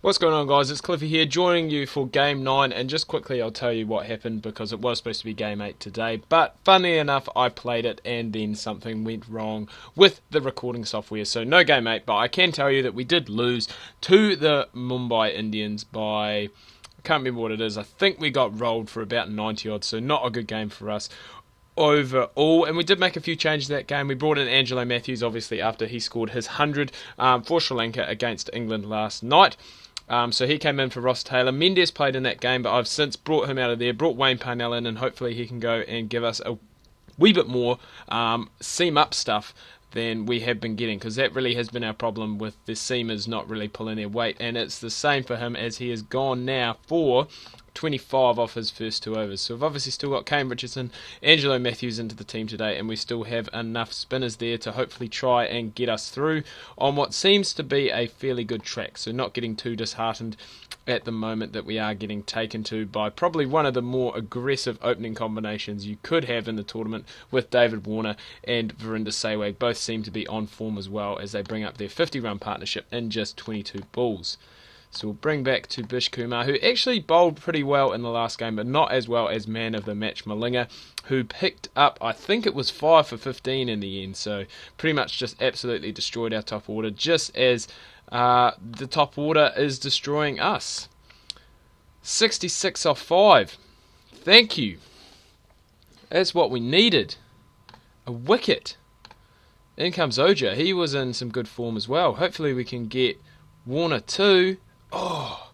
What's going on, guys? It's Cliffy here, joining you for Game 9, and just quickly I'll tell you what happened because it was supposed to be Game 8 today, but funnily enough I played it and then something went wrong with the recording software, so no Game 8, but I can tell you that we did lose to the Mumbai Indians by, I can't remember what it is, I think we got rolled for about 90 odd, so not a good game for us overall, and we did make a few changes that game. We brought in Angelo Matthews, obviously, after he scored his 100 for Sri Lanka against England last night. So he came in for Ross Taylor. Mendes played in that game, but I've since brought him out of there, brought Wayne Parnell in, and hopefully he can go and give us a wee bit more seam-up stuff than we have been getting, because that really has been our problem with the seamers not really pulling their weight, and it's the same for him as he has gone now for 25 off his first 2 overs. So we've obviously still got Kane Richardson, Angelo Matthews into the team today, and we still have enough spinners there to hopefully try and get us through on what seems to be a fairly good track. So not getting too disheartened at the moment that we are getting taken to by probably one of the more aggressive opening combinations you could have in the tournament with David Warner and Virender Sehwag. Both seem to be on form as well as they bring up their 50-run partnership in just 22 balls. So we'll bring back to Bish Kumar, who actually bowled pretty well in the last game, but not as well as man of the match Malinga, who picked up, I think it was 5 for 15 in the end. So pretty much just absolutely destroyed our top order, just as the top order is destroying us. 66 off 5. Thank you. That's what we needed. A wicket. In comes Oja. He was in some good form as well. Hopefully we can get Warner too. Oh,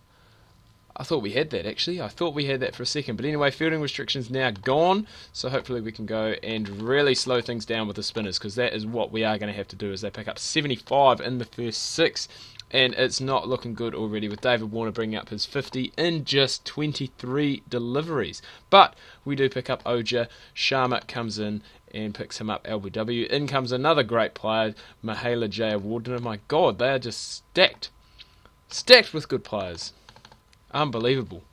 I thought we had that actually. I thought we had that for a second. But anyway, fielding restrictions now gone. So hopefully we can go and really slow things down with the spinners, because that is what we are going to have to do, as they pick up 75 in the first 6. And it's not looking good already, with David Warner bringing up his 50 in just 23 deliveries. But we do pick up Oja. Sharma comes in and picks him up LBW. In comes another great player, Mahela Jayawardene. My God, they are just stacked. Stacked with good players. Unbelievable.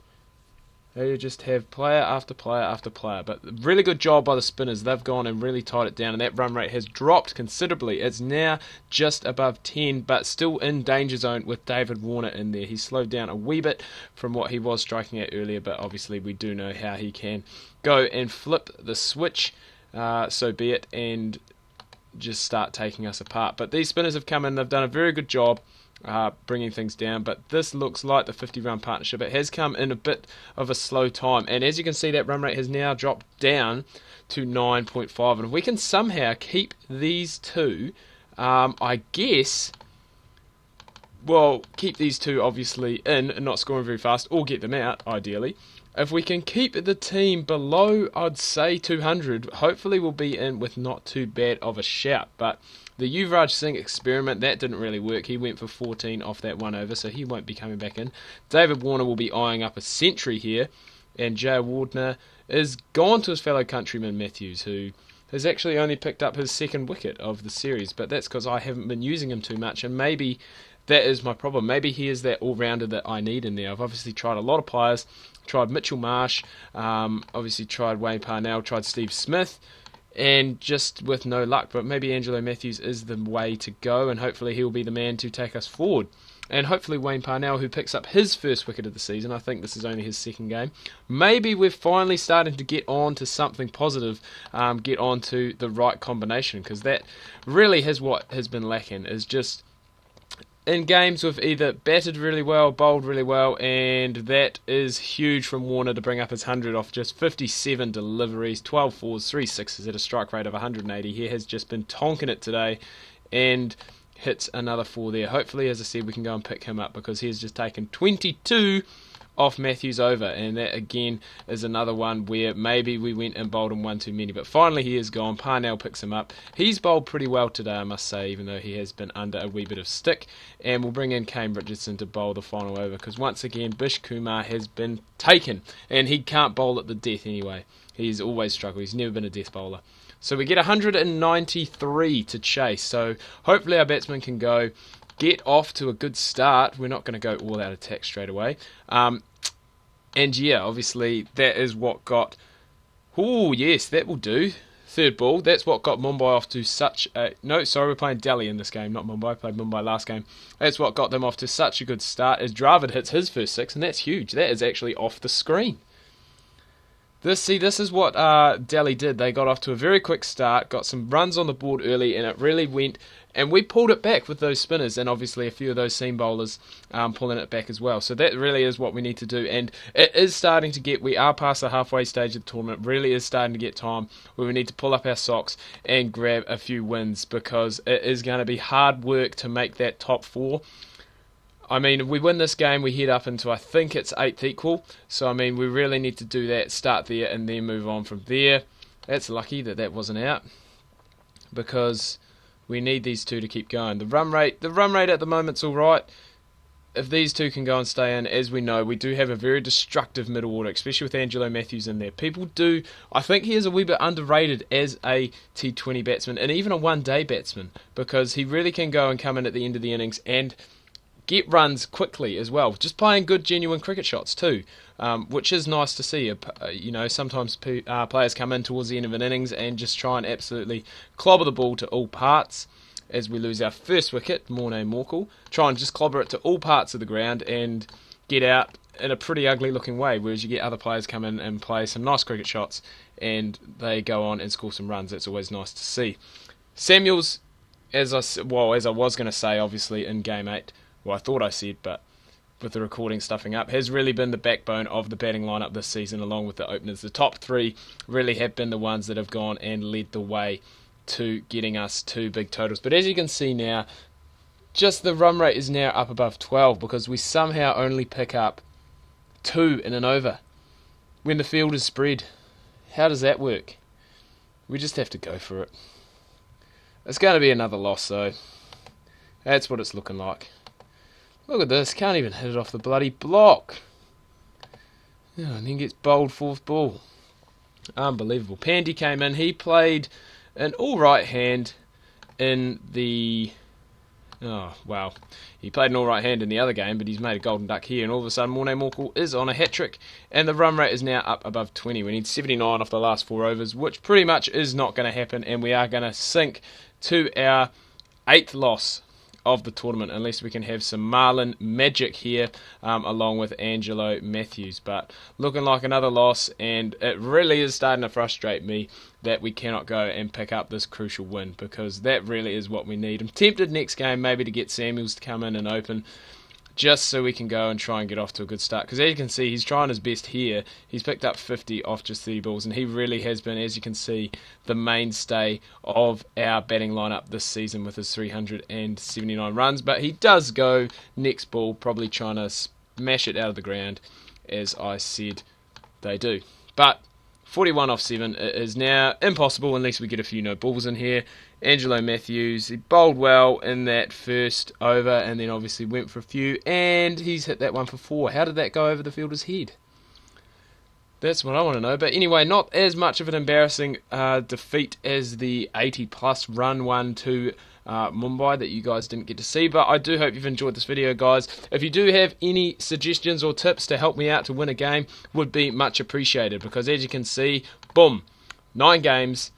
They just have player after player after player. But really good job by the spinners. They've gone and really tied it down, and that run rate has dropped considerably. It's now just above 10, but still in danger zone with David Warner in there. He's slowed down a wee bit from what he was striking at earlier, but obviously we do know how he can go and flip the switch. So be it, and just start taking us apart. But these spinners have come in, they've done a very good job bringing things down, but this looks like the 50-run partnership. It has come in a bit of a slow time, and as you can see, that run rate has now dropped down to 9.5, and if we can somehow keep these two, I guess, well, keep these two obviously in and not scoring very fast, or get them out ideally. If we can keep the team below, I'd say 200, hopefully we'll be in with not too bad of a shout. But the Yuvraj Singh experiment, that didn't really work. He went for 14 off that 1 over, so he won't be coming back in. David Warner will be eyeing up a century here, and Jayawardene is gone to his fellow countryman Matthews, who has actually only picked up his 2nd wicket of the series, but that's because I haven't been using him too much, and maybe that is my problem. Maybe he is that all-rounder that I need in there. I've obviously tried a lot of players. Tried Mitchell Marsh, obviously tried Wayne Parnell, tried Steve Smith, and just with no luck. But maybe Angelo Matthews is the way to go, and hopefully he'll be the man to take us forward. And hopefully Wayne Parnell, who picks up his first wicket of the season, I think this is only his 2nd game, maybe we're finally starting to get on to something positive, get on to the right combination, because that really is what has been lacking, is just in games we've either batted really well, bowled really well, and that is huge from Warner to bring up his 100 off just 57 deliveries, 12 fours, 3 sixes at a strike rate of 180. He has just been tonking it today and hits another 4 there. Hopefully, as I said, we can go and pick him up, because he has just taken 22 off Matthews over, and that again is another one where maybe we went and bowled him one too many, but finally he is gone. Parnell picks him up. He's bowled pretty well today, I must say, even though he has been under a wee bit of stick, and we'll bring in Kane Richardson to bowl the final over, because once again Bish Kumar has been taken, and he can't bowl at the death anyway. He's always struggled. He's never been a death bowler. So we get 193 to chase, so hopefully our batsmen can go get off to a good start. We're not going to go all out attack straight away. And yeah, obviously that is what got... Oh yes, that will do. third ball. That's what got Mumbai off to such a... No, sorry, we're playing Delhi in this game, not Mumbai. Played Mumbai last game. That's what got them off to such a good start as Dravid hits his first 6, and that's huge. That is actually off the screen. This is what Delhi did. They got off to a very quick start, got some runs on the board early, and it really went... And we pulled it back with those spinners, and obviously a few of those seam bowlers pulling it back as well. So that really is what we need to do, and it is starting to get... We are past the halfway stage of the tournament. It really is starting to get time where we need to pull up our socks and grab a few wins, because it is going to be hard work to make that top 4. I mean, if we win this game, we head up into, I think it's 8th equal. So, I mean, we really need to do that, start there, and then move on from there. That's lucky that wasn't out, because we need these two to keep going. The run rate at the moment's all right. If these two can go and stay in, as we know, we do have a very destructive middle order, especially with Angelo Matthews in there. I think he is a wee bit underrated as a T20 batsman, and even a one-day batsman, because he really can go and come in at the end of the innings and get runs quickly as well, just playing good, genuine cricket shots too, which is nice to see. Sometimes players come in towards the end of an innings and just try and absolutely clobber the ball to all parts. As we lose our first wicket, Morne Morkel, try and just clobber it to all parts of the ground and get out in a pretty ugly looking way, whereas you get other players come in and play some nice cricket shots and they go on and score some runs. That's always nice to see. Samuels, as I was going to say, obviously in Game 8, well, I thought I said, but with the recording stuffing up, has really been the backbone of the batting lineup this season, along with the openers. The top 3 really have been the ones that have gone and led the way to getting us 2 big totals. But as you can see now, just the run rate is now up above 12, because we somehow only pick up 2 in an over when the field is spread. How does that work? We just have to go for it. It's going to be another loss, though. That's what it's looking like. Look at this, can't even hit it off the bloody block. Yeah, and then gets bowled 4th ball. Unbelievable. Pandey came in, he played an alright hand in the... Oh, wow. He played an alright hand in the other game, but he's made a golden duck here, and all of a sudden Morne Morkel is on a hat-trick, and the run rate is now up above 20. We need 79 off the last 4 overs, which pretty much is not going to happen, and we are going to sink to our 8th loss of the tournament, unless we can have some Marlin magic here, along with Angelo Matthews. But looking like another loss, and it really is starting to frustrate me that we cannot go and pick up this crucial win, because that really is what we need. I'm tempted next game maybe to get Samuels to come in and open, just so we can go and try and get off to a good start, because as you can see, he's trying his best here. He's picked up 50 off just 30 balls, and he really has been, as you can see, the mainstay of our batting lineup this season with his 379 runs. But he does go next ball, probably trying to smash it out of the ground, as I said they do. But 41 off 7 is now impossible unless we get a few no balls in here. Angelo Matthews, he bowled well in that first over, and then obviously went for a few, and he's hit that one for 4. How did that go over the fielder's head? That's what I want to know. But anyway, not as much of an embarrassing defeat as the 80-plus run one to Mumbai that you guys didn't get to see. But I do hope you've enjoyed this video, guys. If you do have any suggestions or tips to help me out to win a game, would be much appreciated. Because as you can see, boom, 9 games,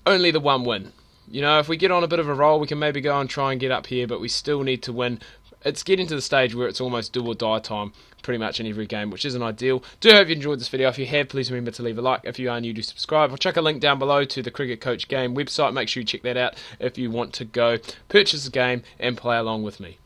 only the 1 win. You know, if we get on a bit of a roll, we can maybe go and try and get up here, but we still need to win. It's getting to the stage where it's almost do or die time pretty much in every game, which isn't ideal. Do hope you enjoyed this video. If you have, please remember to leave a like. If you are new, do subscribe. I'll chuck a link down below to the Cricket Coach Game website. Make sure you check that out if you want to go purchase the game and play along with me.